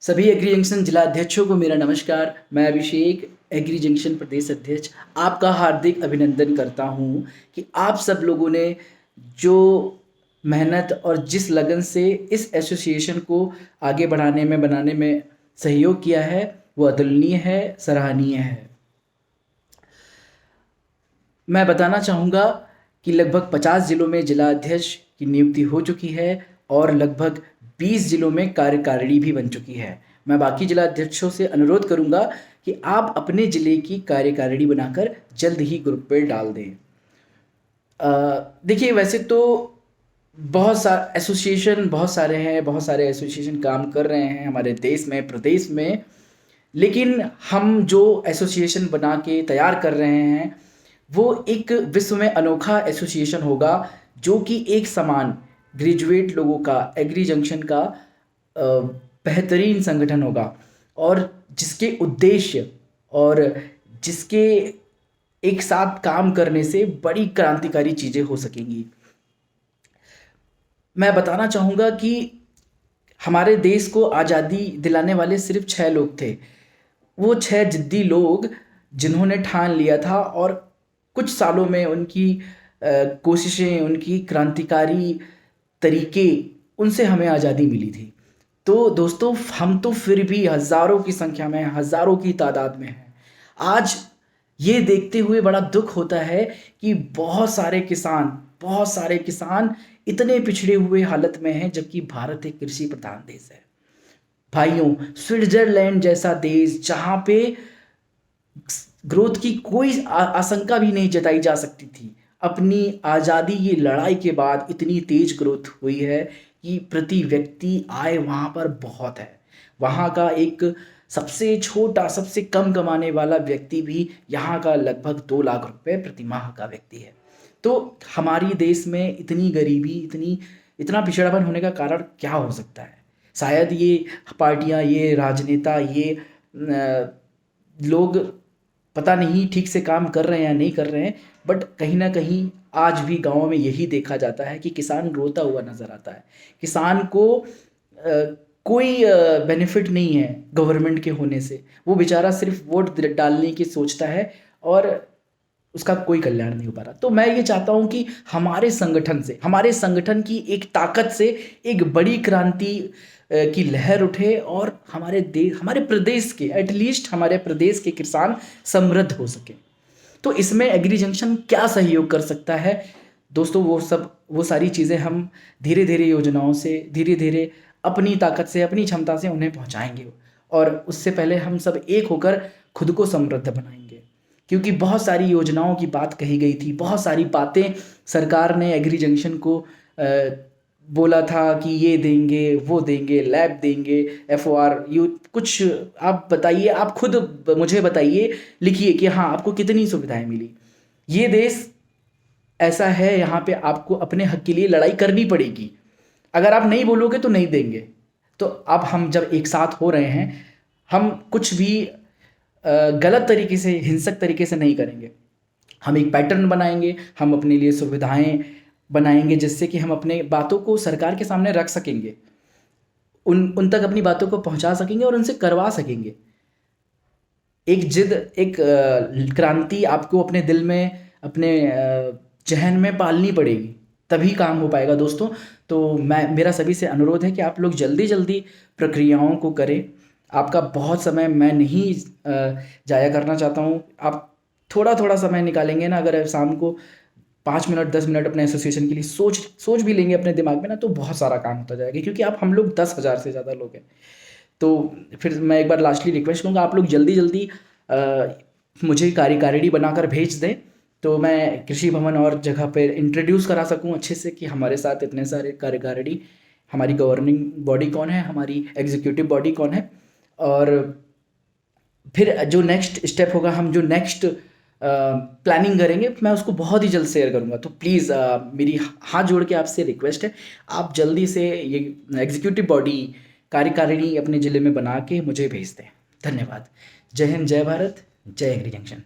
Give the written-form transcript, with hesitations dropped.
सभी agree junction जिला अध्यक्षों को मेरा नमस्कार। मैं अभिषेक, एग्री जंक्शन प्रदेश अध्यक्ष, आपका हार्दिक अभिनंदन करता हूं कि आप सब लोगों ने जो मेहनत और जिस लगन से इस एसोसिएशन को आगे बढ़ाने में बनाने में सहयोग किया है वो अतुलनीय है, सराहनीय है। मैं बताना चाहूँगा कि लगभग 50 जिलों में जिला अध्यक्ष की नियुक्ति हो चुकी है और लगभग 20 जिलों में कार्यकारिणी भी बन चुकी है। मैं बाकी जिला अध्यक्षों से अनुरोध करूँगा कि आप अपने ज़िले की कार्यकारिणी बनाकर जल्द ही ग्रुप पे डाल दें। देखिए, वैसे तो बहुत सारे एसोसिएशन काम कर रहे हैं हमारे देश में, प्रदेश में। लेकिन हम जो एसोसिएशन बना के तैयार कर रहे हैं वो एक विश्व में अनोखा एसोसिएशन होगा, जो कि एक समान ग्रेजुएट लोगों का एग्री जंक्शन का बेहतरीन संगठन होगा और जिसके उद्देश्य और जिसके एक साथ काम करने से बड़ी क्रांतिकारी चीज़ें हो सकेंगी। मैं बताना चाहूँगा कि हमारे देश को आज़ादी दिलाने वाले सिर्फ 6 लोग थे। वो 6 जिद्दी लोग जिन्होंने ठान लिया था और कुछ सालों में उनकी कोशिशें, उनकी क्रांतिकारी तरीके, उनसे हमें आज़ादी मिली थी। तो दोस्तों, हम तो फिर भी हज़ारों की संख्या में, हज़ारों की तादाद में हैं। आज ये देखते हुए बड़ा दुख होता है कि बहुत सारे किसान इतने पिछड़े हुए हालत में हैं, जबकि भारत एक कृषि प्रधान देश है। भाइयों, स्विट्जरलैंड जैसा देश जहाँ पे ग्रोथ की कोई आशंका भी नहीं जताई जा सकती थी, अपनी आज़ादी की लड़ाई के बाद इतनी तेज ग्रोथ हुई है कि प्रति व्यक्ति आय वहाँ पर बहुत है। वहाँ का एक सबसे छोटा, सबसे कम कमाने वाला व्यक्ति भी यहाँ का लगभग 2 लाख रुपए प्रति माह का व्यक्ति है। तो हमारी देश में इतनी गरीबी, इतना पिछड़ापन होने का कारण क्या हो सकता है? शायद ये पार्टियां, ये राजनेता, ये लोग पता नहीं ठीक से काम कर रहे हैं या नहीं कर रहे हैं, बट कहीं ना कहीं आज भी गाँव में यही देखा जाता है कि किसान रोता हुआ नज़र आता है। किसान को कोई बेनिफिट नहीं है गवर्नमेंट के होने से। वो बेचारा सिर्फ वोट डालने की सोचता है और उसका कोई कल्याण नहीं हो पा रहा। तो मैं ये चाहता हूँ कि हमारे संगठन की एक ताकत से एक बड़ी क्रांति की लहर उठे और हमारे प्रदेश के, एटलीस्ट हमारे प्रदेश के किसान समृद्ध हो सके। तो इसमें एग्री जंक्शन क्या सहयोग कर सकता है दोस्तों? वो सारी चीज़ें हम धीरे धीरे योजनाओं से, धीरे धीरे अपनी ताकत से, अपनी क्षमता से उन्हें पहुंचाएंगे और उससे पहले हम सब एक होकर खुद को समृद्ध बनाएंगे। क्योंकि बहुत सारी योजनाओं की बात कही गई थी, बहुत सारी बातें सरकार ने एग्री जंक्शन को बोला था कि ये देंगे, वो देंगे, लैब देंगे, FOR कुछ आप बताइए, आप खुद मुझे बताइए, लिखिए कि हाँ आपको कितनी सुविधाएं मिली। ये देश ऐसा है, यहाँ पे आपको अपने हक के लिए लड़ाई करनी पड़ेगी। अगर आप नहीं बोलोगे तो नहीं देंगे। तो अब हम जब एक साथ हो रहे हैं, हम कुछ भी गलत तरीके से, हिंसक तरीके से नहीं करेंगे। हम एक पैटर्न बनाएंगे, हम अपने लिए सुविधाएं बनाएंगे जिससे कि हम अपने बातों को सरकार के सामने रख सकेंगे, उन तक अपनी बातों को पहुंचा सकेंगे और उनसे करवा सकेंगे। एक जिद, एक क्रांति आपको अपने दिल में, अपने जहन में पालनी पड़ेगी, तभी काम हो पाएगा दोस्तों। तो मेरा सभी से अनुरोध है कि आप लोग जल्दी जल्दी प्रक्रियाओं को करें। आपका बहुत समय मैं नहीं जाया करना चाहता हूँ। आप थोड़ा थोड़ा समय निकालेंगे ना, अगर शाम को 5 मिनट 10 मिनट अपने एसोसिएशन के लिए सोच भी लेंगे अपने दिमाग में ना, तो बहुत सारा काम होता जाएगा। क्योंकि हम लोग 10,000 से ज़्यादा लोग हैं। तो फिर मैं एक बार लास्टली रिक्वेस्ट करूँगा, आप लोग जल्दी जल्दी मुझे कार्यकारिणी बनाकर भेज दें, तो मैं कृषि भवन और जगह पर इंट्रोड्यूस करा सकूँ अच्छे से कि हमारे साथ इतने सारे कार्यकारिणी, हमारी गवर्निंग बॉडी कौन है, हमारी एग्जीक्यूटिव बॉडी कौन है, और फिर जो नेक्स्ट स्टेप होगा, हम जो नेक्स्ट प्लानिंग करेंगे, मैं उसको बहुत ही जल्द शेयर करूंगा। तो प्लीज़ मेरी हाथ जोड़ के आपसे रिक्वेस्ट है, आप जल्दी से ये एग्जीक्यूटिव बॉडी, कार्यकारिणी अपने ज़िले में बना के मुझे भेज दें। धन्यवाद। जय हिंद, जय भारत, जय एग्री जंक्शन।